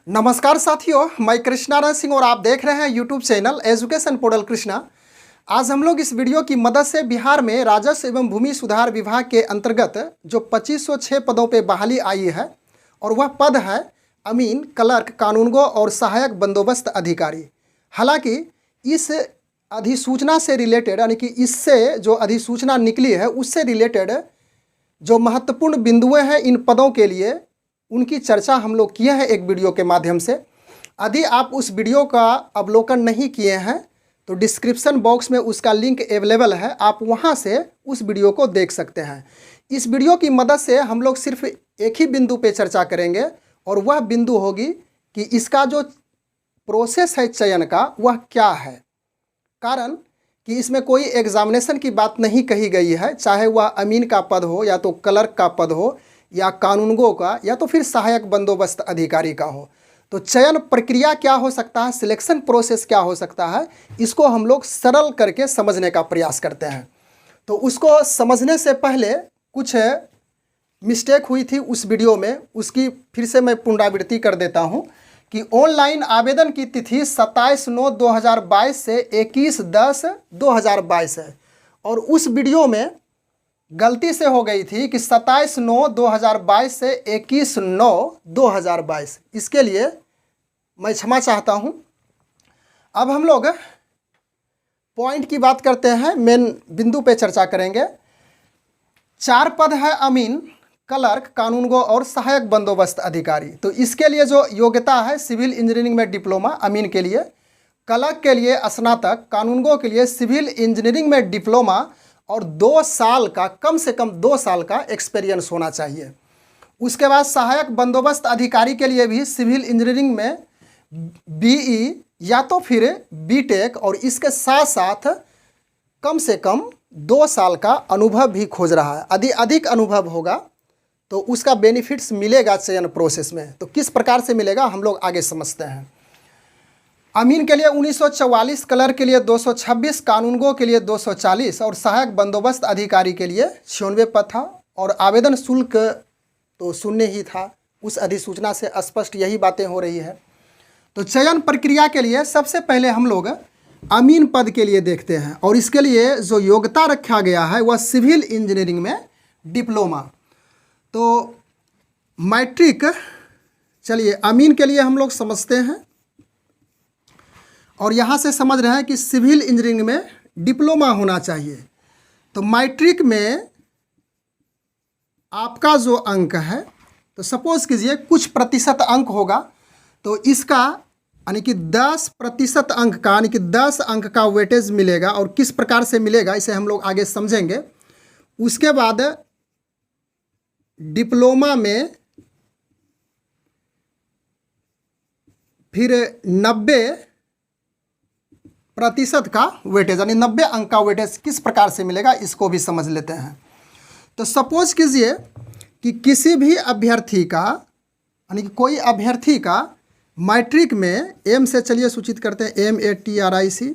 नमस्कार साथियों, मैं कृष्णारायण सिंह और आप देख रहे हैं YouTube channel education portal Krishna. आज हम लोग इस वीडियो की मदद से बिहार में राजस्व एवं भूमि सुधार विभाग के अंतर्गत जो 2506 पदों पे बहाली आई है और वह पद है अमीन, क्लर्क, कानूनगो और सहायक बंदोबस्त अधिकारी। हालांकि इस अधिसूचना से रिलेटेड यानी कि इससे जो अधिसूचना निकली है उससे रिलेटेड जो महत्वपूर्ण बिंदुएँ हैं इन पदों के लिए उनकी चर्चा हम लोग किए हैं एक वीडियो के माध्यम से। यदि आप उस वीडियो का अवलोकन नहीं किए हैं तो डिस्क्रिप्शन बॉक्स में उसका लिंक अवेलेबल है, आप वहां से उस वीडियो को देख सकते हैं। इस वीडियो की मदद से हम लोग सिर्फ एक ही बिंदु पे चर्चा करेंगे और वह बिंदु होगी कि इसका जो प्रोसेस है चयन का वह क्या है। कारण कि इसमें कोई एग्जामिनेशन की बात नहीं कही गई है, चाहे वह अमीन का पद हो या तो क्लर्क का पद हो या कानूनगो का या तो फिर सहायक बंदोबस्त अधिकारी का हो। तो चयन प्रक्रिया क्या हो सकता है, सिलेक्शन प्रोसेस क्या हो सकता है, इसको हम लोग सरल करके समझने का प्रयास करते हैं। तो उसको समझने से पहले कुछ मिस्टेक हुई थी उस वीडियो में, उसकी फिर से मैं पुनरावृत्ति कर देता हूं कि ऑनलाइन आवेदन की तिथि 27/9/2022 से 21/10/2022 है और उस वीडियो में गलती से हो गई थी कि 27/9/2022 से 21/9/2022। इसके लिए मैं क्षमा चाहता हूं। अब हम लोग पॉइंट की बात करते हैं, मेन बिंदु पे चर्चा करेंगे। 4 पद है अमीन, क्लर्क, कानूनगो और सहायक बंदोबस्त अधिकारी। तो इसके लिए जो योग्यता है सिविल इंजीनियरिंग में डिप्लोमा अमीन के लिए, क्लर्क के लिए स्नातक, कानूनगो के लिए सिविल इंजीनियरिंग में डिप्लोमा और 2 साल का, कम से कम 2 साल का एक्सपीरियंस होना चाहिए। उसके बाद सहायक बंदोबस्त अधिकारी के लिए भी सिविल इंजीनियरिंग में बीई या तो फिर बीटेक और इसके साथ साथ कम से कम 2 साल का अनुभव भी खोज रहा है। यदि अधिक अनुभव होगा तो उसका बेनिफिट्स मिलेगा चयन प्रोसेस में। तो किस प्रकार से मिलेगा हम लोग आगे समझते हैं। अमीन के लिए 1944, क्लर्क के लिए 226, कानूनगो के लिए 240 और सहायक बंदोबस्त अधिकारी के लिए 96 पद था और आवेदन शुल्क तो शून्य ही था। उस अधिसूचना से स्पष्ट यही बातें हो रही है। तो चयन प्रक्रिया के लिए सबसे पहले हम लोग अमीन पद के लिए देखते हैं और इसके लिए जो योग्यता रखा गया है वह सिविल इंजीनियरिंग में डिप्लोमा। तो मैट्रिक, चलिए अमीन के लिए हम लोग समझते हैं और यहाँ से समझ रहे हैं कि सिविल इंजीनियरिंग में डिप्लोमा होना चाहिए। तो मैट्रिक में आपका जो अंक है, तो सपोज कीजिए कुछ प्रतिशत अंक होगा, तो इसका यानी कि 10% अंक का यानी कि 10 अंक का वेटेज मिलेगा। और किस प्रकार से मिलेगा इसे हम लोग आगे समझेंगे। उसके बाद डिप्लोमा में फिर 90% का वेटेज यानी 90 अंक का वेटेज किस प्रकार से मिलेगा इसको भी समझ लेते हैं। तो सपोज कीजिए कि किसी भी अभ्यर्थी का यानी कि कोई अभ्यर्थी का मैट्रिक में एम से चलिए सूचित करते हैं, MATRIC,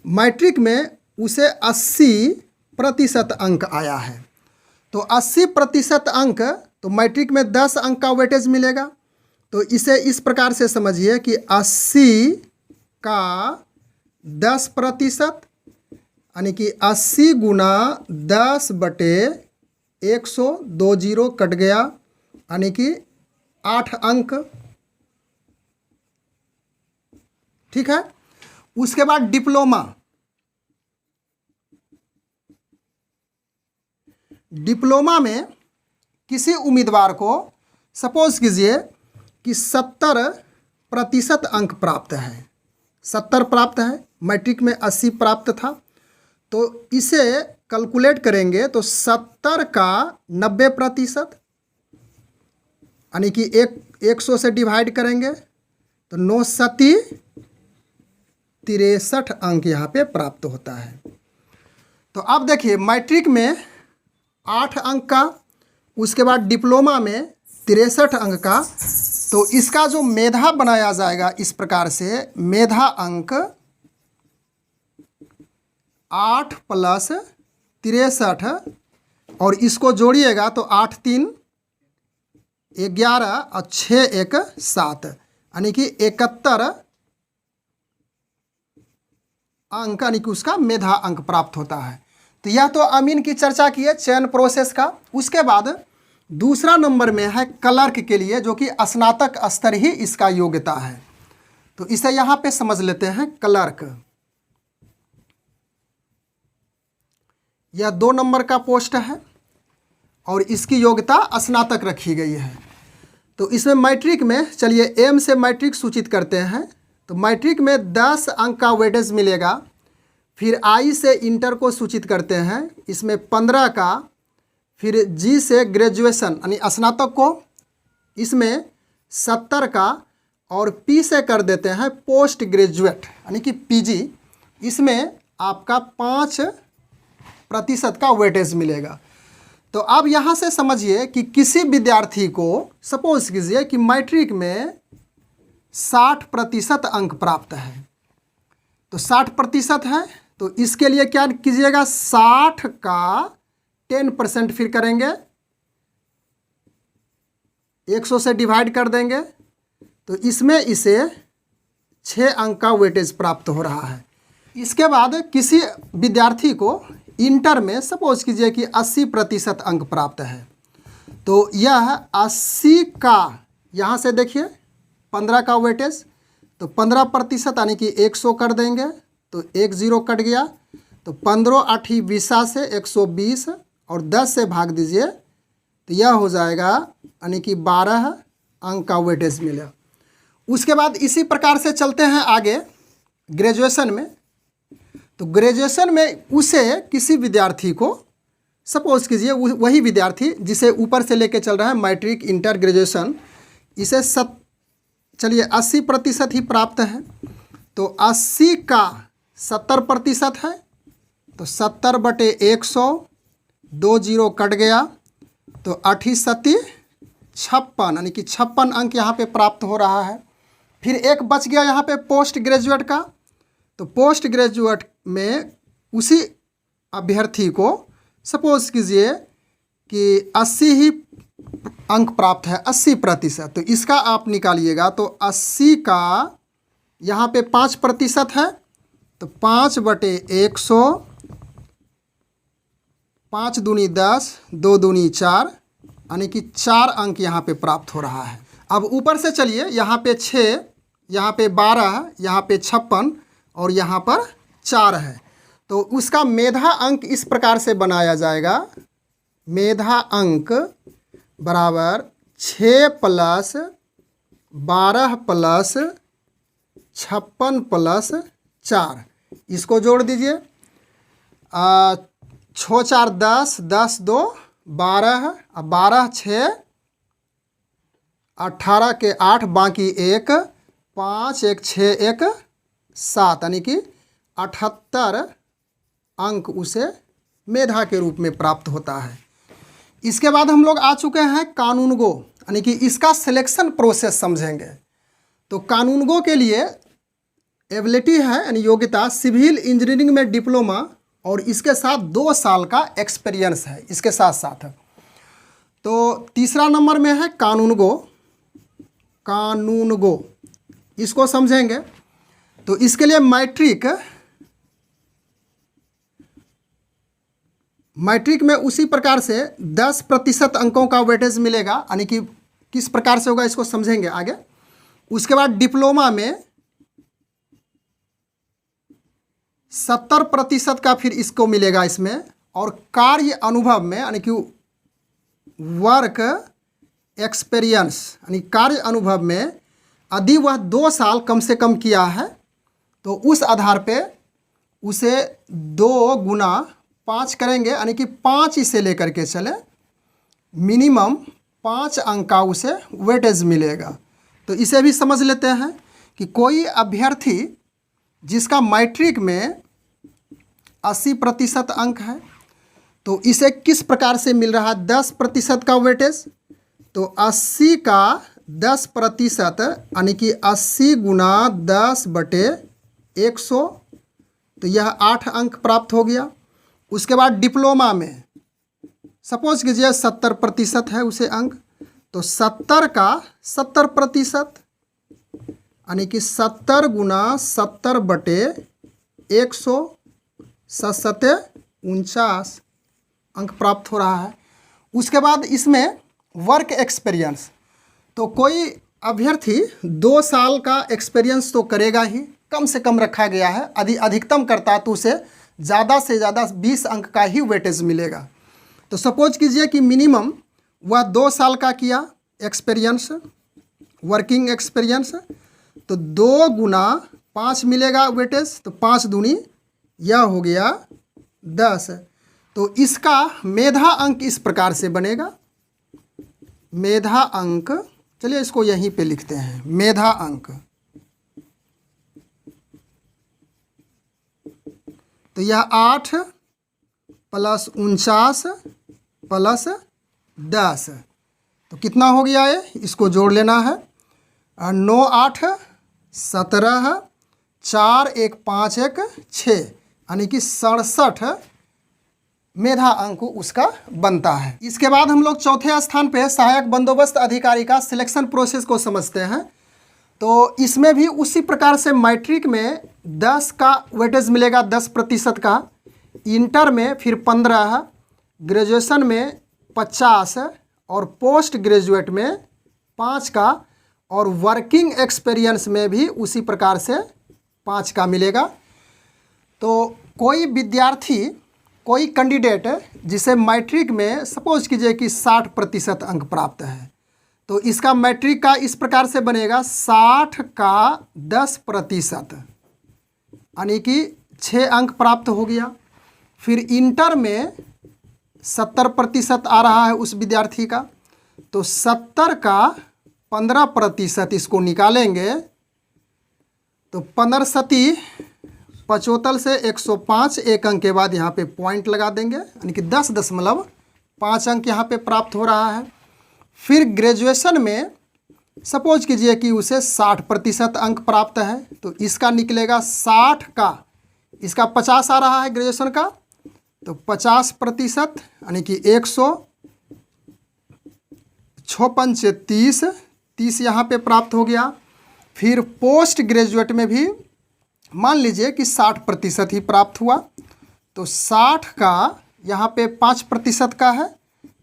मैट्रिक में उसे 80% अंक आया है। तो 80% अंक, तो मैट्रिक में 10 अंक का वेटेज मिलेगा। तो इसे इस प्रकार से समझिए कि 80 का 10% यानी कि 80 गुना 10/100, 2 जीरो कट गया यानी कि 8 अंक। ठीक है। उसके बाद डिप्लोमा, डिप्लोमा में किसी उम्मीदवार को सपोज कीजिए कि 70% अंक प्राप्त है, 70 प्राप्त है, मैट्रिक में 80 प्राप्त था। तो इसे कैलकुलेट करेंगे तो 70 का 90% यानी कि 100 से डिवाइड करेंगे तो 9 सती 63 अंक यहाँ पे प्राप्त होता है। तो अब देखिए मैट्रिक में 8 अंक का, उसके बाद डिप्लोमा में 63 अंक का। तो इसका जो मेधा बनाया जाएगा इस प्रकार से, मेधा अंक 8 + 63 और इसको जोड़िएगा तो 8 3 11 और 6 1 7 यानी कि 71 अंक यानी कि उसका मेधा अंक प्राप्त होता है। तो यह तो अमीन की चर्चा की है चयन प्रोसेस का। उसके बाद दूसरा नंबर में है क्लर्क के लिए, जो कि स्नातक स्तर ही इसका योग्यता है। तो इसे यहाँ पे समझ लेते हैं क्लर्क। यह 2 नंबर का पोस्ट है और इसकी योग्यता स्नातक रखी गई है। तो इसमें मैट्रिक में, चलिए एम से मैट्रिक सूचित करते हैं। तो मैट्रिक में 10 अंक का वेटेज मिलेगा। फिर आई से इंटर को सूचित करते हैं, इसमें 15 का। फिर जी से ग्रेजुएशन यानी स्नातक को, इसमें 70 का। और पी से कर देते हैं पोस्ट ग्रेजुएट यानी कि पीजी, इसमें आपका 5% का वेटेज मिलेगा। तो अब यहाँ से समझिए कि किसी विद्यार्थी को, सपोज कीजिए कि मैट्रिक में 60% अंक प्राप्त है। तो 60% है, तो इसके लिए क्या कीजिएगा, 60 का 10% फिर करेंगे, 100 से डिवाइड कर देंगे। तो इसमें इसे 6 अंक का वेटेज प्राप्त हो रहा है। इसके बाद किसी विद्यार्थी को इंटर में सपोज कीजिए कि 80% अंक प्राप्त है। तो यह 80 का, यहाँ से देखिए 15 का वेटेज, तो 15% यानी कि 100 कर देंगे। तो 1 0 कट गया। तो 15 8 20 से 120 और 10 से भाग दीजिए, तो यह हो जाएगा यानी कि 12 अंक का वेटेज मिला। उसके बाद इसी प्रकार से चलते हैं आगे ग्रेजुएशन में। तो ग्रेजुएशन में उसे किसी विद्यार्थी को, सपोज कीजिए वही विद्यार्थी जिसे ऊपर से लेके चल रहा है मैट्रिक इंटर ग्रेजुएशन, इसे चलिए 80% ही प्राप्त है। तो 80 का 70% है, तो 70/100, 2 0 कट गया। तो 8 7 56 यानी कि 56 अंक यहाँ पे प्राप्त हो रहा है। फिर एक बच गया यहाँ पे पोस्ट ग्रेजुएट का। तो पोस्ट ग्रेजुएट में उसी अभ्यर्थी को सपोज कीजिए कि 80 ही अंक प्राप्त है, 80%। तो इसका आप निकालिएगा, तो 80 का यहाँ पे 5% है, तो 5/100, 5 दूनी 10, 2 दूनी 4 यानी कि 4 अंक यहाँ पे प्राप्त हो रहा है। अब ऊपर से चलिए, यहाँ पे 6, यहाँ पे 12, यहाँ पे 56 और यहाँ पर 4 है। तो उसका मेधा अंक इस प्रकार से बनाया जाएगा, मेधा अंक बराबर 6 + 12 + 56 + 4। इसको जोड़ दीजिए, 6 4 10, 10 2 12, 12 6 18 के 8, बाकी 1 5 1 6 1 7 यानी कि 78 अंक उसे मेधा के रूप में प्राप्त होता है। इसके बाद हम लोग आ चुके हैं कानूनगो, यानी कि इसका सिलेक्शन प्रोसेस समझेंगे। तो कानूनगो के लिए एबिलिटी है यानी योग्यता, सिविल इंजीनियरिंग में डिप्लोमा और इसके साथ 2 साल का एक्सपीरियंस है इसके साथ साथ। तो तीसरा नंबर में है कानूनगो, कानूनगो इसको समझेंगे। तो इसके लिए मैट्रिक में उसी प्रकार से 10% अंकों का वेटेज मिलेगा, यानी कि किस प्रकार से होगा इसको समझेंगे आगे। उसके बाद डिप्लोमा में 70% का फिर इसको मिलेगा इसमें। और कार्य अनुभव में यानी कि वर्क एक्सपीरियंस यानी कार्य अनुभव में यदि वह 2 साल कम से कम किया है, तो उस आधार पे उसे 2 गुना 5 करेंगे, यानी कि 5 इसे लेकर के चले, मिनिमम 5 अंक का उसे वेटेज मिलेगा। तो इसे भी समझ लेते हैं कि कोई अभ्यर्थी जिसका मैट्रिक में 80% अंक है, तो इसे किस प्रकार से मिल रहा है 10% का वेटेज। तो 80 का 10% यानी कि 80 गुना 10/100, तो यह 8 अंक प्राप्त हो गया। उसके बाद डिप्लोमा में सपोज कीजिए 70% है उसे अंक, तो 70 का 70% यानी कि 70 गुना 70 बटे 100 7 49 अंक प्राप्त हो रहा है। उसके बाद इसमें वर्क एक्सपीरियंस, तो कोई अभ्यर्थी 2 साल का एक्सपीरियंस तो करेगा ही, कम से कम रखा गया है। अधिकतम करता तो उसे ज़्यादा से ज़्यादा 20 अंक का ही वेटेज मिलेगा। तो सपोज कीजिए कि मिनिमम वह 2 साल का किया एक्सपीरियंस, वर्किंग एक्सपीरियंस, तो 2 गुना 5 मिलेगा वेटेज, तो 5 दूनी यह हो गया 10। तो इसका मेधा अंक इस प्रकार से बनेगा। मेधा अंक, चलिए इसको यहीं पे लिखते हैं, मेधा अंक। तो यह 8 प्लस 49 प्लस 10, तो कितना हो गया ये, इसको जोड़ लेना है। 9 8 17, 4 1 5 1 6, यानी कि 67 मेधा अंक उसका बनता है। इसके बाद हम लोग चौथे स्थान पे सहायक बंदोबस्त अधिकारी का सिलेक्शन प्रोसेस को समझते हैं। तो इसमें भी उसी प्रकार से मैट्रिक में 10 का वेटेज मिलेगा, 10% का, इंटर में फिर 15, ग्रेजुएशन में 50 और पोस्ट ग्रेजुएट में 5 का, और वर्किंग एक्सपीरियंस में भी उसी प्रकार से 5 का मिलेगा। तो कोई विद्यार्थी, कोई कैंडिडेट जिसे मैट्रिक में सपोज कीजिए कि 60% अंक प्राप्त है, तो इसका मैट्रिक का इस प्रकार से बनेगा 60 का 10%, यानी कि 6 अंक प्राप्त हो गया। फिर इंटर में 70% आ रहा है उस विद्यार्थी का, तो 70 का 15% इसको निकालेंगे, तो 15 सती 75 से 105, 1 अंक के बाद यहाँ पे पॉइंट लगा देंगे, यानी कि 10.5 अंक यहाँ पे प्राप्त हो रहा है। फिर ग्रेजुएशन में सपोज कीजिए कि उसे 60% अंक प्राप्त है, तो इसका निकलेगा 60 का, इसका 50 आ रहा है ग्रेजुएशन का, तो 50%, यानी कि 100, 56 से 30 यहाँ पे प्राप्त हो गया। फिर पोस्ट ग्रेजुएट में भी मान लीजिए कि 60% ही प्राप्त हुआ, तो 60 का यहाँ पे 5% का है,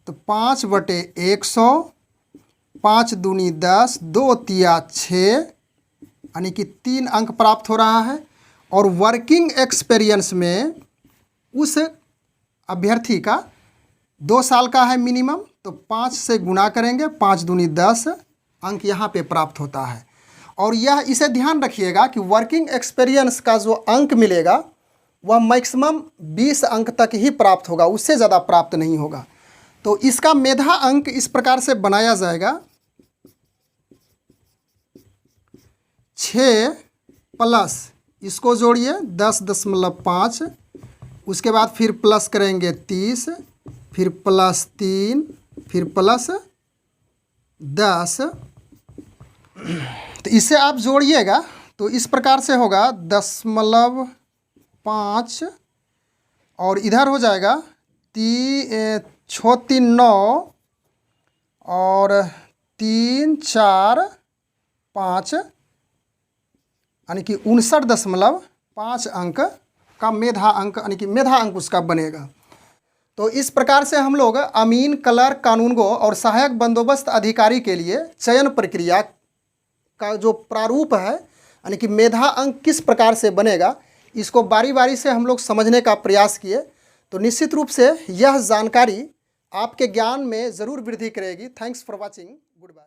तो 5 बटे 100, 5 दूनी 10, 2 तिया 6, यानी कि 3 अंक प्राप्त हो रहा है। और वर्किंग एक्सपीरियंस में उस अभ्यर्थी का 2 साल का है मिनिमम, तो 5 से गुना करेंगे, 5 दूनी 10 अंक यहाँ पे प्राप्त होता है। और यह इसे ध्यान रखिएगा कि वर्किंग एक्सपीरियंस का जो अंक मिलेगा वह मैक्सिमम 20 अंक तक ही प्राप्त होगा, उससे ज़्यादा प्राप्त नहीं होगा। तो इसका मेधा अंक इस प्रकार से बनाया जाएगा, 6 प्लस इसको जोड़िए 10.5, उसके बाद फिर प्लस करेंगे 30, फिर प्लस 3, फिर प्लस 10, तो इसे आप जोड़िएगा तो इस प्रकार से होगा 10.5, और इधर हो जाएगा 6 3 9 और 3 4 5, यानी कि 59.5 अंक का मेधा अंक, यानी कि मेधा अंक उसका बनेगा। तो इस प्रकार से हम लोग अमीन, क्लर्क, कानूनगो और सहायक बंदोबस्त अधिकारी के लिए चयन प्रक्रिया का जो प्रारूप है, यानी कि मेधा अंक किस प्रकार से बनेगा, इसको बारी बारी से हम लोग समझने का प्रयास किए। तो निश्चित रूप से यह जानकारी आपके ज्ञान में ज़रूर वृद्धि करेगी। Thanks for watching, good bye.